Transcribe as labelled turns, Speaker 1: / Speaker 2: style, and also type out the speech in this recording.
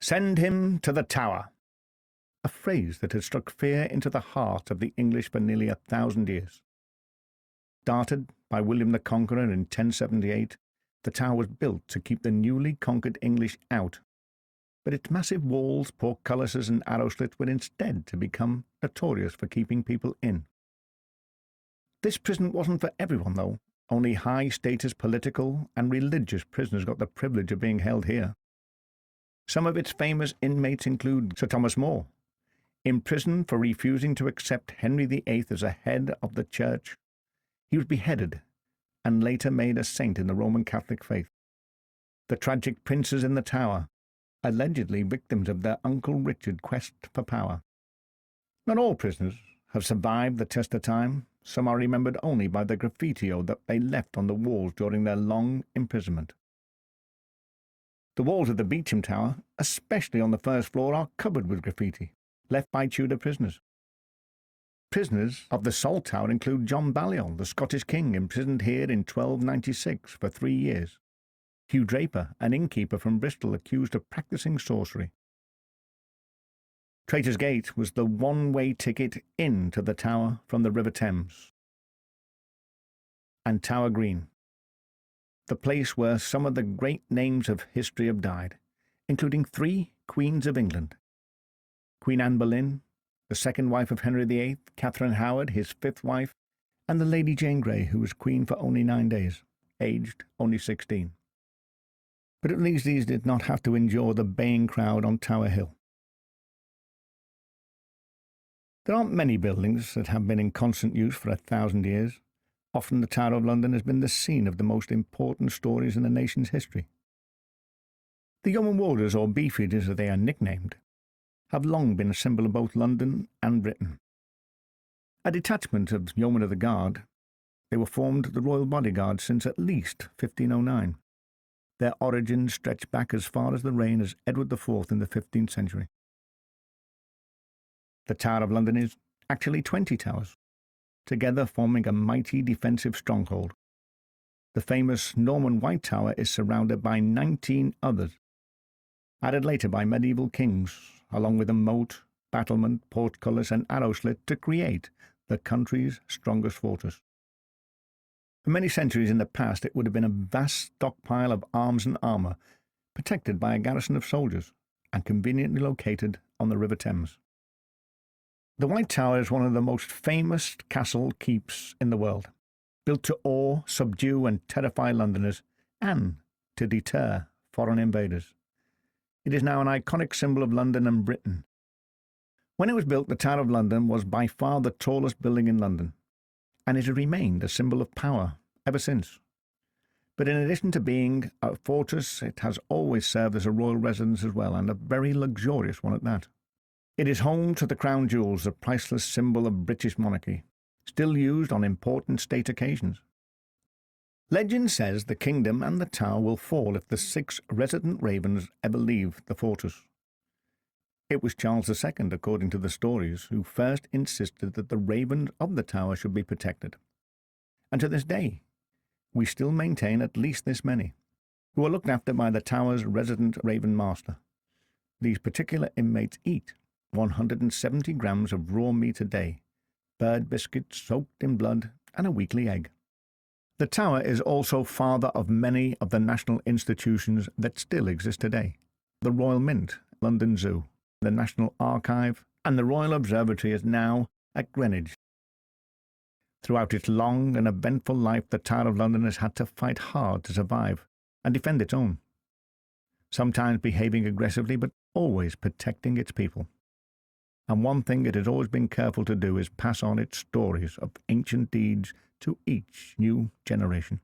Speaker 1: "Send him to the Tower," a phrase that had struck fear into the heart of the English for nearly 1,000 years. Started by William the Conqueror in 1078, the Tower was built to keep the newly conquered English out, but its massive walls, portcullises and arrow slits were instead to become notorious for keeping people in. This prison wasn't for everyone, though. Only high-status political and religious prisoners got the privilege of being held here. Some of its famous inmates include Sir Thomas More, imprisoned for refusing to accept Henry VIII as a head of the Church. He was beheaded and later made a saint in the Roman Catholic faith. The tragic princes in the Tower, allegedly victims of their Uncle Richard's quest for power. Not all prisoners have survived the test of time. Some are remembered only by the graffiti that they left on the walls during their long imprisonment. The walls of the Beauchamp Tower, especially on the first floor, are covered with graffiti, left by Tudor prisoners. Prisoners of the Salt Tower include John Balliol, the Scottish king, imprisoned here in 1296 for 3 years. Hugh Draper, an innkeeper from Bristol, accused of practising sorcery. Traitor's Gate was the one-way ticket into the Tower from the River Thames. And Tower Green, the place where some of the great names of history have died, including 3 queens of England: Queen Anne Boleyn, the second wife of Henry VIII, Catherine Howard, his 5th wife, and the Lady Jane Grey, who was queen for only 9 days, aged only 16. But at least these did not have to endure the baying crowd on Tower Hill. There aren't many buildings that have been in constant use for 1,000 years. Often the Tower of London has been the scene of the most important stories in the nation's history. The Yeoman Warders, or Beefeaters as they are nicknamed, have long been a symbol of both London and Britain. A detachment of Yeomen of the Guard, they were formed the Royal Bodyguard since at least 1509. Their origins stretch back as far as the reign of Edward IV in the 15th century. The Tower of London is actually 20 towers, together forming a mighty defensive stronghold. The famous Norman White Tower is surrounded by 19 others, added later by medieval kings, along with a moat, battlement, portcullis and arrow slit to create the country's strongest fortress. For many centuries in the past, it would have been a vast stockpile of arms and armour, protected by a garrison of soldiers, and conveniently located on the River Thames. The White Tower is one of the most famous castle keeps in the world, built to awe, subdue and terrify Londoners, and to deter foreign invaders. It is now an iconic symbol of London and Britain. When it was built, the Tower of London was by far the tallest building in London, and it has remained a symbol of power ever since. But in addition to being a fortress, it has always served as a royal residence as well, and a very luxurious one at that. It is home to the crown jewels, the priceless symbol of British monarchy, still used on important state occasions. Legend says the kingdom and the tower will fall if the 6 resident ravens ever leave the fortress. It was Charles II, according to the stories, who first insisted that the ravens of the tower should be protected. And to this day, we still maintain at least this many, who are looked after by the tower's resident raven master. These particular inmates eat 170 grams of raw meat a day, bird biscuits soaked in blood, and a weekly egg. The tower is also father of many of the national institutions that still exist today: the Royal Mint, London Zoo, the National Archive, and the Royal Observatory is now at Greenwich. Throughout its long and eventful life, the Tower of London has had to fight hard to survive and defend its own, sometimes behaving aggressively but always protecting its people. And one thing it has always been careful to do is pass on its stories of ancient deeds to each new generation.